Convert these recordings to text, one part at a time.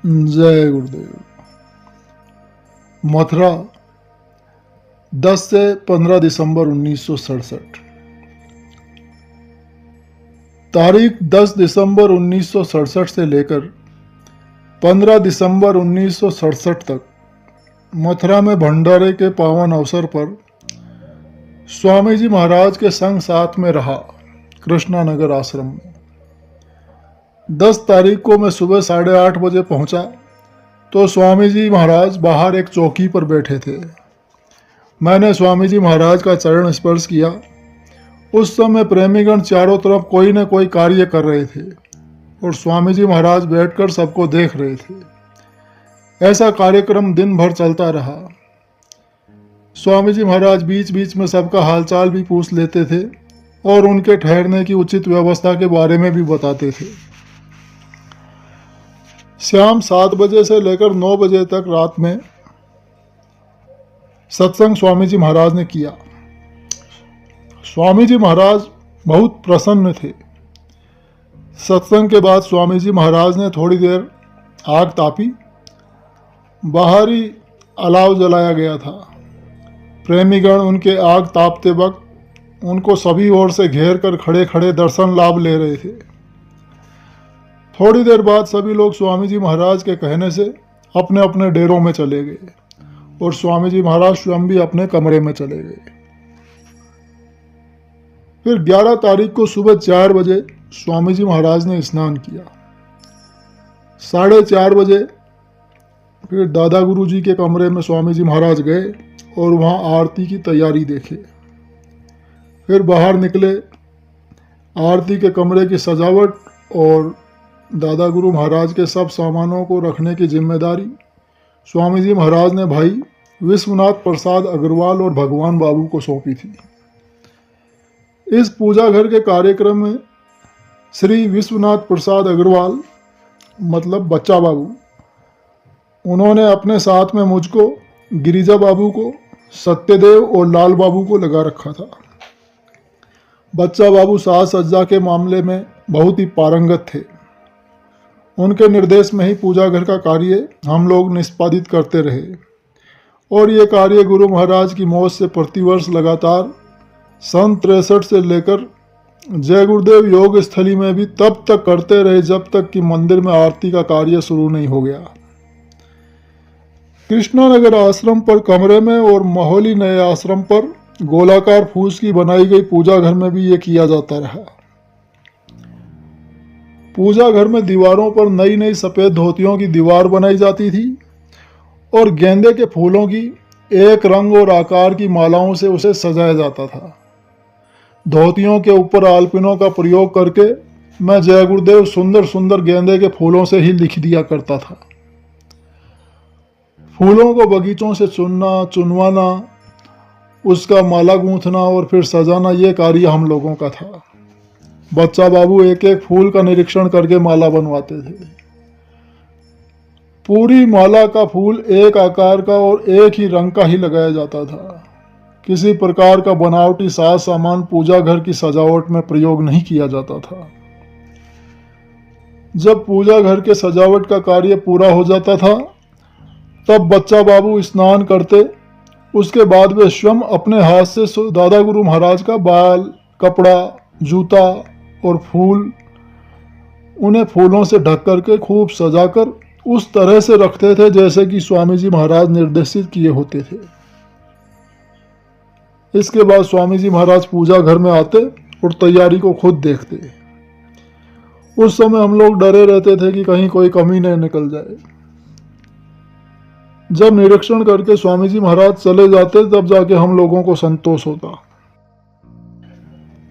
जय गुरुदेव। मथुरा 10 से 15 दिसंबर 1967। तारीख 10 दिसंबर 1967 से लेकर 15 दिसंबर 1967 तक मथुरा में भंडारे के पावन अवसर पर स्वामी जी महाराज के संग साथ में रहा कृष्णानगर आश्रम में। 10 तारीख को मैं सुबह 8:30 बजे पहुंचा तो स्वामी जी महाराज बाहर एक चौकी पर बैठे थे। मैंने स्वामी जी महाराज का चरण स्पर्श किया। उस समय प्रेमीगण चारों तरफ कोई न कोई कार्य कर रहे थे और स्वामी जी महाराज बैठकर सबको देख रहे थे। ऐसा कार्यक्रम दिन भर चलता रहा। स्वामी जी महाराज बीच बीच में सबका हालचाल भी पूछ लेते थे और उनके ठहरने की उचित व्यवस्था के बारे में भी बताते थे। शाम 7 बजे से लेकर 9 बजे तक रात में सत्संग स्वामी जी महाराज ने किया। स्वामी जी महाराज बहुत प्रसन्न थे। सत्संग के बाद स्वामी जी महाराज ने थोड़ी देर आग तापी। बाहर ही अलाव जलाया गया था। प्रेमीगण उनके आग तापते वक्त उनको सभी ओर से घेर कर खड़े खड़े दर्शन लाभ ले रहे थे। थोड़ी देर बाद सभी लोग स्वामी जी महाराज के कहने से अपने अपने डेरों में चले गए और स्वामी जी महाराज स्वयं भी अपने कमरे में चले गए। फिर 11 तारीख को सुबह 4 बजे स्वामी जी महाराज ने स्नान किया। 4:30 बजे फिर दादा गुरु जी के कमरे में स्वामी जी महाराज गए और वहाँ आरती की तैयारी देखे। फिर बाहर निकले। आरती के कमरे की सजावट और दादा गुरु महाराज के सब सामानों को रखने की जिम्मेदारी स्वामी जी महाराज ने भाई विश्वनाथ प्रसाद अग्रवाल और भगवान बाबू को सौंपी थी। इस पूजा घर के कार्यक्रम में श्री विश्वनाथ प्रसाद अग्रवाल मतलब बच्चा बाबू, उन्होंने अपने साथ में मुझको, गिरिजा बाबू को, सत्यदेव और लाल बाबू को लगा रखा था। बच्चा बाबू साज सज्जा के मामले में बहुत ही पारंगत थे। उनके निर्देश में ही पूजा घर का कार्य हम लोग निष्पादित करते रहे और ये कार्य गुरु महाराज की मौत से प्रतिवर्ष लगातार सन 63 से लेकर जय गुरुदेव योग स्थली में भी तब तक करते रहे जब तक कि मंदिर में आरती का कार्य शुरू नहीं हो गया। कृष्णानगर आश्रम पर कमरे में और मोहाली नए आश्रम पर गोलाकार फूस की बनाई गई पूजा घर में भी ये किया जाता रहा। पूजा घर में दीवारों पर नई नई सफ़ेद धोतियों की दीवार बनाई जाती थी और गेंदे के फूलों की एक रंग और आकार की मालाओं से उसे सजाया जाता था। धोतियों के ऊपर आलपिनों का प्रयोग करके मैं जय गुरुदेव सुंदर सुंदर गेंदे के फूलों से ही लिख दिया करता था। फूलों को बगीचों से चुनना, चुनवाना, उसका माला गूंथना और फिर सजाना ये कार्य हम लोगों का था। बच्चा बाबू एक एक फूल का निरीक्षण करके माला बनवाते थे। पूरी माला का फूल एक आकार का और एक ही रंग का ही लगाया जाता था। किसी प्रकार का बनावटी साज सामान पूजा घर की सजावट में प्रयोग नहीं किया जाता था। जब पूजा घर के सजावट का कार्य पूरा हो जाता था तब बच्चा बाबू स्नान करते। उसके बाद वे स्वयं अपने हाथ से दादा गुरु महाराज का बाल, कपड़ा, जूता और फूल उन्हें फूलों से ढक करके खूब सजाकर उस तरह से रखते थे जैसे कि स्वामी जी महाराज निर्देशित किए होते थे। इसके बाद स्वामी जी महाराज पूजा घर में आते और तैयारी को खुद देखते। उस समय हम लोग डरे रहते थे कि कहीं कोई कमी न निकल जाए। जब निरीक्षण करके स्वामी जी महाराज चले जाते तब जाके हम लोगों को संतोष होता।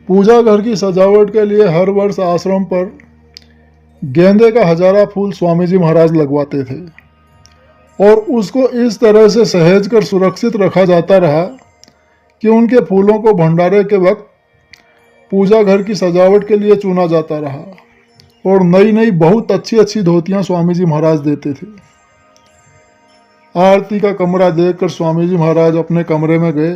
पूजा घर की सजावट के लिए हर वर्ष आश्रम पर गेंदे का हजारा फूल स्वामी जी महाराज लगवाते थे और उसको इस तरह से सहेज कर सुरक्षित रखा जाता रहा कि उनके फूलों को भंडारे के वक्त पूजा घर की सजावट के लिए चुना जाता रहा और नई नई बहुत अच्छी अच्छी धोतियां स्वामी जी महाराज देते थे। आरती का कमरा देखकर स्वामी जी महाराज अपने कमरे में गए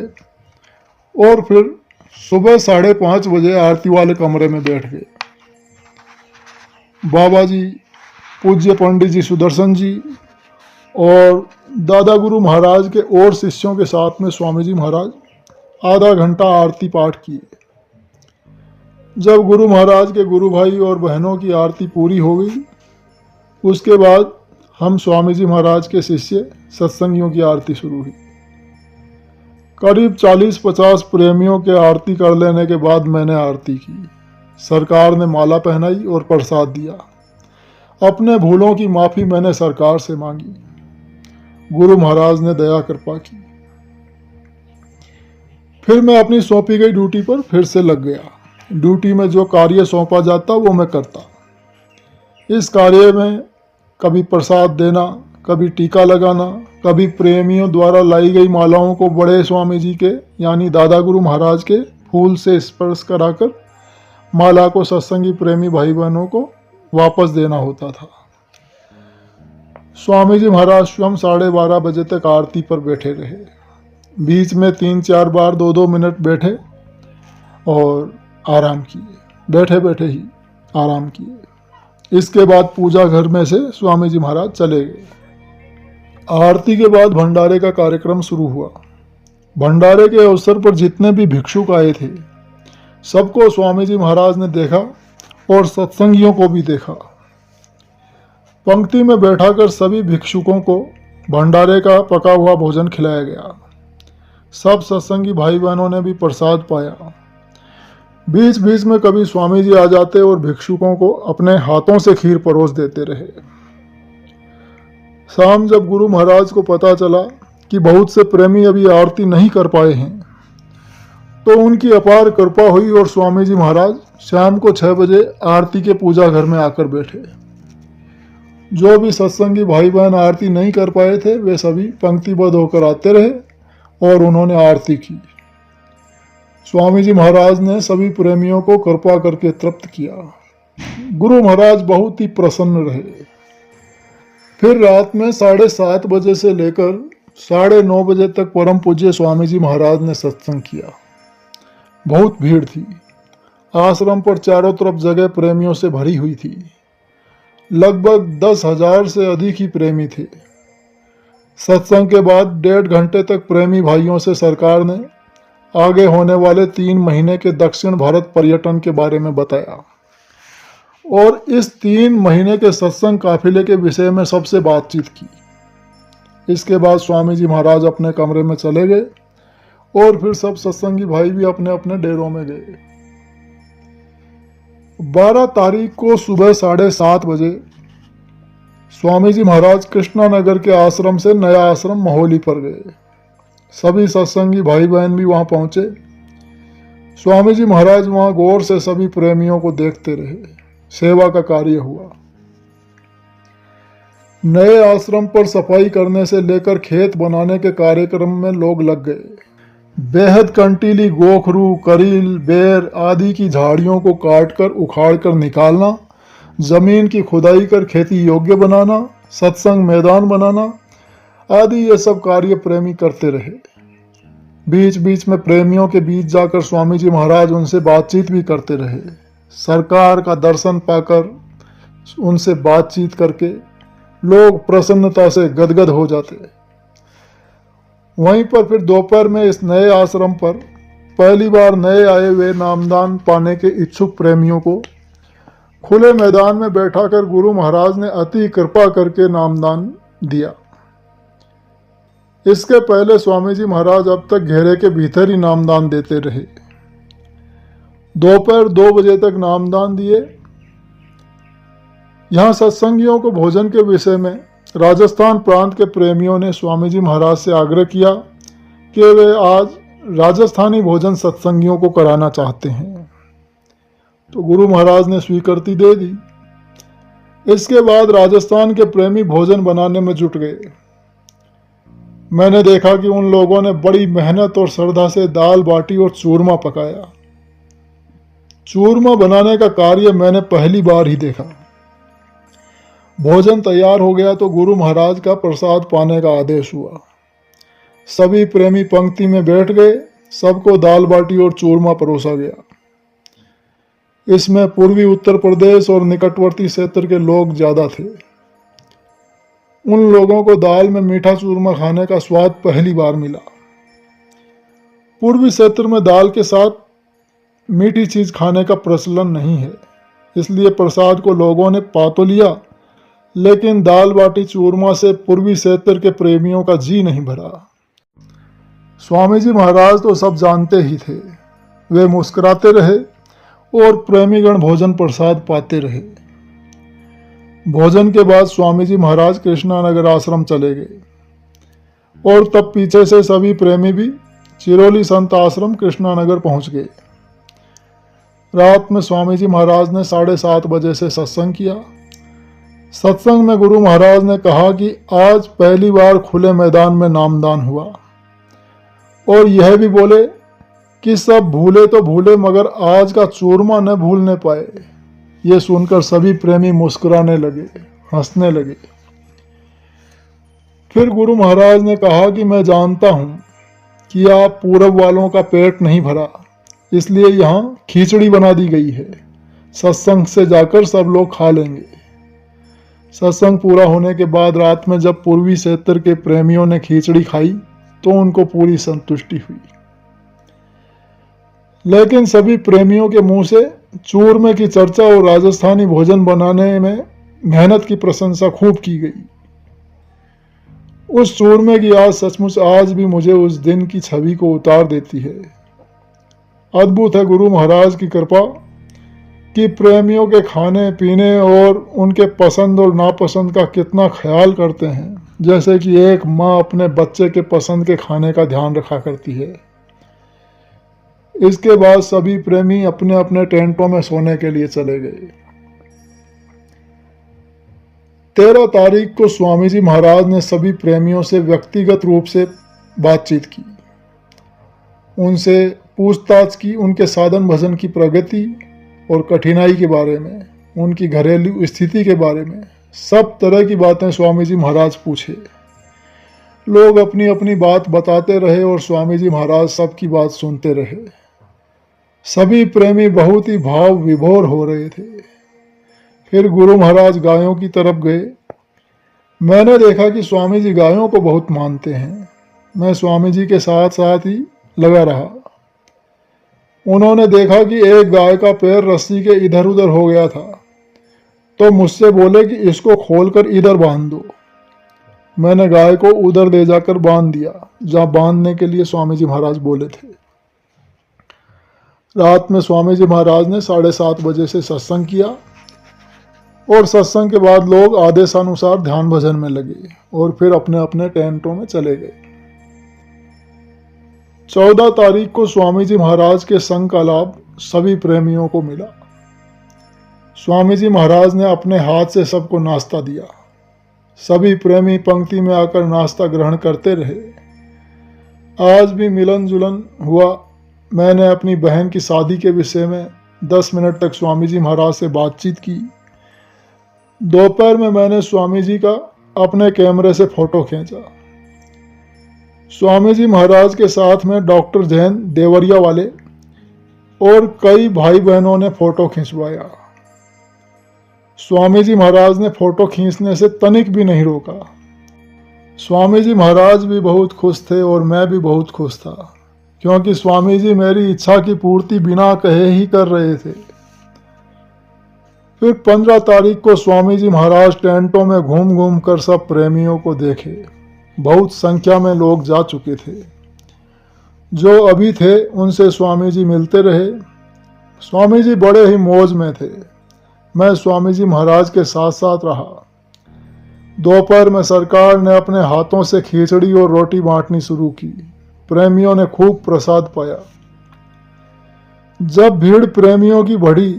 और फिर सुबह 5:30 बजे आरती वाले कमरे में बैठ गए। बाबा जी पूज्य पंडित जी सुदर्शन जी और दादा गुरु महाराज के और शिष्यों के साथ में स्वामी जी महाराज आधा घंटा आरती पाठ किए। जब गुरु महाराज के गुरु भाई और बहनों की आरती पूरी हो गई, उसके बाद हम स्वामी जी महाराज के शिष्य सत्संगियों की आरती शुरू हुई। करीब 40-50 प्रेमियों के आरती कर लेने के बाद मैंने आरती की। सरकार ने माला पहनाई और प्रसाद दिया। अपने भूलों की माफ़ी मैंने सरकार से मांगी। गुरु महाराज ने दया कृपा की। फिर मैं अपनी सौंपी गई ड्यूटी पर फिर से लग गया। ड्यूटी में जो कार्य सौंपा जाता वो मैं करता। इस कार्य में कभी प्रसाद देना, कभी टीका लगाना, कभी प्रेमियों द्वारा लाई गई मालाओं को बड़े स्वामी जी के यानी दादा गुरु महाराज के फूल से स्पर्श कराकर माला को सत्संगी प्रेमी भाई बहनों को वापस देना होता था। स्वामी जी महाराज स्वयं 12:30 बजे तक आरती पर बैठे रहे। बीच में 3-4 बार 2-2 मिनट बैठे और आराम किए। बैठे बैठे ही आराम किए। इसके बाद पूजा घर में से स्वामी जी महाराज चले गए। आरती के बाद भंडारे का कार्यक्रम शुरू हुआ। भंडारे के अवसर पर जितने भी भिक्षुक आए थे सबको स्वामी जी महाराज ने देखा और सत्संगियों को भी देखा। पंक्ति में बैठाकर सभी भिक्षुकों को भंडारे का पका हुआ भोजन खिलाया गया। सब सत्संगी भाई बहनों ने भी प्रसाद पाया। बीच बीच में कभी स्वामी जी आ जाते और भिक्षुकों को अपने हाथों से खीर परोस देते रहे। शाम जब गुरु महाराज को पता चला कि बहुत से प्रेमी अभी आरती नहीं कर पाए हैं तो उनकी अपार कृपा हुई और स्वामी जी महाराज शाम को 6 बजे आरती के पूजा घर में आकर बैठे। जो भी सत्संगी भाई बहन आरती नहीं कर पाए थे वे सभी पंक्तिबद्ध होकर आते रहे और उन्होंने आरती की। स्वामी जी महाराज ने सभी प्रेमियों को कृपा करके तृप्त किया। गुरु महाराज बहुत ही प्रसन्न रहे। फिर रात में 7:30 बजे से लेकर 9:30 बजे तक परम पूज्य स्वामी जी महाराज ने सत्संग किया। बहुत भीड़ थी। आश्रम पर चारों तरफ जगह प्रेमियों से भरी हुई थी। लगभग 10,000 से अधिक ही प्रेमी थे। सत्संग के बाद 1.5 घंटे तक प्रेमी भाइयों से सरकार ने आगे होने वाले 3 महीने के दक्षिण भारत पर्यटन के बारे में बताया और इस 3 महीने के सत्संग काफिले के विषय में सबसे बातचीत की। इसके बाद स्वामी जी महाराज अपने कमरे में चले गए और फिर सब सत्संगी भाई भी अपने अपने डेरों में गए। 12 तारीख को सुबह 7:30 बजे स्वामी जी महाराज कृष्णानगर के आश्रम से नया आश्रम महोली पर गए। सभी सत्संगी भाई बहन भी वहां पहुंचे। स्वामी जी महाराज वहां गौर से सभी प्रेमियों को देखते रहे। सेवा का कार्य हुआ। नए आश्रम पर सफाई करने से लेकर खेत बनाने के कार्यक्रम में लोग लग गए। बेहद कंटीली गोखरू, करील, बेर आदि की झाड़ियों को काटकर उखाड़कर निकालना, जमीन की खुदाई कर खेती योग्य बनाना, सत्संग मैदान बनाना आदि ये सब कार्य प्रेमी करते रहे। बीच बीच में प्रेमियों के बीच जाकर स्वामी जी महाराज उनसे बातचीत भी करते रहे। सरकार का दर्शन पाकर उनसे बातचीत करके लोग प्रसन्नता से गदगद हो जाते। वहीं पर फिर दोपहर में इस नए आश्रम पर पहली बार नए आए हुए नामदान पाने के इच्छुक प्रेमियों को खुले मैदान में बैठाकर गुरु महाराज ने अति कृपा करके नामदान दिया। इसके पहले स्वामी जी महाराज अब तक घेरे के भीतर ही नामदान देते रहे। दोपहर 2 बजे तक नामदान दिए। यहाँ सत्संगियों को भोजन के विषय में राजस्थान प्रांत के प्रेमियों ने स्वामी जी महाराज से आग्रह किया कि वे आज राजस्थानी भोजन सत्संगियों को कराना चाहते हैं, तो गुरु महाराज ने स्वीकृति दे दी। इसके बाद राजस्थान के प्रेमी भोजन बनाने में जुट गए। मैंने देखा कि उन लोगों ने बड़ी मेहनत और श्रद्धा से दाल बाटी और चूरमा पकाया। चूरमा बनाने का कार्य मैंने पहली बार ही देखा। भोजन तैयार हो गया तो गुरु महाराज का प्रसाद पाने का आदेश हुआ। सभी प्रेमी पंक्ति में बैठ गए। सबको दाल बाटी और चूरमा परोसा गया। इसमें पूर्वी उत्तर प्रदेश और निकटवर्ती क्षेत्र के लोग ज्यादा थे। उन लोगों को दाल में मीठा चूरमा खाने का स्वाद पहली बार मिला। पूर्वी क्षेत्र में दाल के साथ मीठी चीज खाने का प्रचलन नहीं है, इसलिए प्रसाद को लोगों ने पा तो लिया, लेकिन दाल बाटी चूरमा से पूर्वी क्षेत्र के प्रेमियों का जी नहीं भरा। स्वामी जी महाराज तो सब जानते ही थे। वे मुस्कुराते रहे और प्रेमीगण भोजन प्रसाद पाते रहे। भोजन के बाद स्वामी जी महाराज कृष्णानगर आश्रम चले गए और तब पीछे से सभी प्रेमी भी चिरोली संत आश्रम कृष्णानगर पहुंच गए। रात में स्वामी जी महाराज ने 7:30 बजे से सत्संग किया। सत्संग में गुरु महाराज ने कहा कि आज पहली बार खुले मैदान में नामदान हुआ, और यह भी बोले कि सब भूले तो भूले मगर आज का चूरमा न भूलने पाए। ये सुनकर सभी प्रेमी मुस्कुराने लगे, हंसने लगे। फिर गुरु महाराज ने कहा कि मैं जानता हूं कि आप पूरब वालों का पेट नहीं भरा, इसलिए यहाँ खिचड़ी बना दी गई है। सत्संग से जाकर सब लोग खा लेंगे। सत्संग पूरा होने के बाद रात में जब पूर्वी क्षेत्र के प्रेमियों ने खिचड़ी खाई तो उनको पूरी संतुष्टि हुई। लेकिन सभी प्रेमियों के मुंह से चूरमे की चर्चा और राजस्थानी भोजन बनाने में मेहनत की प्रशंसा खूब की गई। उस चूरमे की याद सचमुच आज भी मुझे उस दिन की छवि को उतार देती है। अद्भुत है गुरु महाराज की कृपा कि प्रेमियों के खाने पीने और उनके पसंद और नापसंद का कितना ख्याल करते हैं, जैसे कि एक माँ अपने बच्चे के पसंद के खाने का ध्यान रखा करती है। इसके बाद सभी प्रेमी अपने अपने टेंटों में सोने के लिए चले गए। 13 तारीख को स्वामी जी महाराज ने सभी प्रेमियों से व्यक्तिगत रूप से बातचीत की। उनसे पूछताछ की उनके साधन भजन की प्रगति और कठिनाई के बारे में, उनकी घरेलू स्थिति के बारे में, सब तरह की बातें स्वामी जी महाराज पूछे। लोग अपनी अपनी बात बताते रहे और स्वामी जी महाराज सबकी बात सुनते रहे। सभी प्रेमी बहुत ही भाव विभोर हो रहे थे। फिर गुरु महाराज गायों की तरफ गए। मैंने देखा कि स्वामी जी गायों को बहुत मानते हैं। मैं स्वामी जी के साथ साथ ही लगा रहा। उन्होंने देखा कि एक गाय का पैर रस्सी के इधर उधर हो गया था, तो मुझसे बोले कि इसको खोलकर इधर बांध दो। मैंने गाय को उधर ले जाकर बांध दिया जहां बांधने के लिए स्वामी जी महाराज बोले थे। रात में स्वामी जी महाराज ने 7:30 बजे से सत्संग किया और सत्संग के बाद लोग आदेशानुसार ध्यान भजन में लगे और फिर अपने अपने टेंटों में चले गए। 14 तारीख को स्वामी जी महाराज के संग का लाभ सभी प्रेमियों को मिला। स्वामी जी महाराज ने अपने हाथ से सबको नाश्ता दिया। सभी प्रेमी पंक्ति में आकर नाश्ता ग्रहण करते रहे। आज भी मिलन जुलन हुआ। मैंने अपनी बहन की शादी के विषय में 10 मिनट तक स्वामी जी महाराज से बातचीत की। दोपहर में मैंने स्वामी जी का अपने कैमरे से फोटो खींचा। स्वामी जी महाराज के साथ में डॉक्टर जैन देवरिया वाले और कई भाई बहनों ने फोटो खिंचवाया। स्वामी जी महाराज ने फोटो खींचने से तनिक भी नहीं रोका। स्वामी जी महाराज भी बहुत खुश थे और मैं भी बहुत खुश था, क्योंकि स्वामी जी मेरी इच्छा की पूर्ति बिना कहे ही कर रहे थे। फिर 15 तारीख को स्वामी जी महाराज टेंटों में घूम घूम कर सब प्रेमियों को देखे। बहुत संख्या में लोग जा चुके थे। जो अभी थे उनसे स्वामी जी मिलते रहे। स्वामी जी बड़े ही मौज में थे। मैं स्वामी जी महाराज के साथ साथ रहा। दोपहर में सरकार ने अपने हाथों से खिचड़ी और रोटी बांटनी शुरू की। प्रेमियों ने खूब प्रसाद पाया। जब भीड़ प्रेमियों की बढ़ी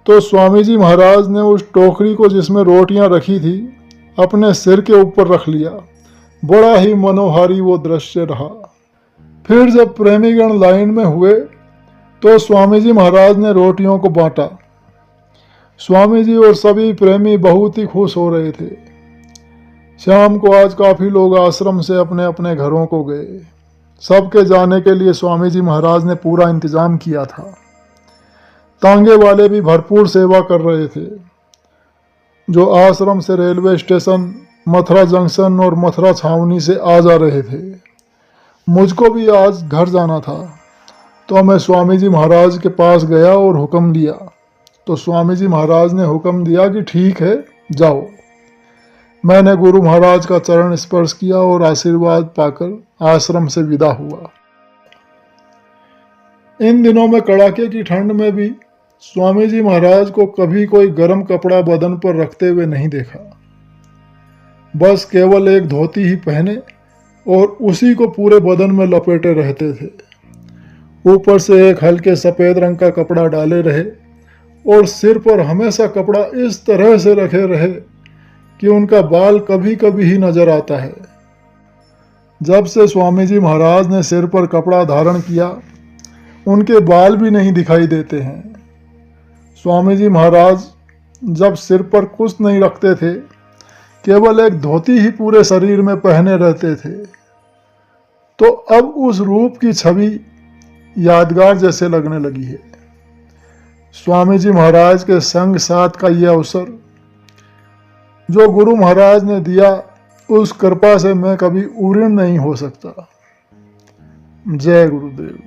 तो स्वामी जी महाराज ने उस टोकरी को जिसमें रोटियां रखी थी अपने सिर के ऊपर रख लिया। बड़ा ही मनोहारी वो दृश्य रहा। फिर जब प्रेमीगण लाइन में हुए तो स्वामी जी महाराज ने रोटियों को बांटा। स्वामी जी और सभी प्रेमी बहुत ही खुश हो रहे थे। शाम को आज काफी लोग आश्रम से अपने अपने घरों को गए। सबके जाने के लिए स्वामी जी महाराज ने पूरा इंतजाम किया था। तांगे वाले भी भरपूर सेवा कर रहे थे। जो आश्रम से रेलवे स्टेशन मथुरा जंक्शन और मथुरा छावनी से आ जा रहे थे। मुझको भी आज घर जाना था, तो मैं स्वामी जी महाराज के पास गया और हुक्म दिया। तो स्वामी जी महाराज ने हुक्म दिया कि ठीक है, जाओ। मैंने गुरु महाराज का चरण स्पर्श किया और आशीर्वाद पाकर आश्रम से विदा हुआ। इन दिनों में कड़ाके की ठंड में भी स्वामी जी महाराज को कभी कोई गर्म कपड़ा बदन पर रखते हुए नहीं देखा। बस केवल एक धोती ही पहने और उसी को पूरे बदन में लपेटे रहते थे। ऊपर से एक हल्के सफ़ेद रंग का कपड़ा डाले रहे और सिर पर हमेशा कपड़ा इस तरह से रखे रहे कि उनका बाल कभी कभी ही नजर आता है। जब से स्वामी जी महाराज ने सिर पर कपड़ा धारण किया, उनके बाल भी नहीं दिखाई देते हैं। स्वामी जी महाराज जब सिर पर कुछ नहीं रखते थे, केवल एक धोती ही पूरे शरीर में पहने रहते थे, तो अब उस रूप की छवि यादगार जैसे लगने लगी है। स्वामी जी महाराज के संग साथ का यह अवसर जो गुरु महाराज ने दिया, उस कृपा से मैं कभी ऊऋण नहीं हो सकता। जय गुरुदेव।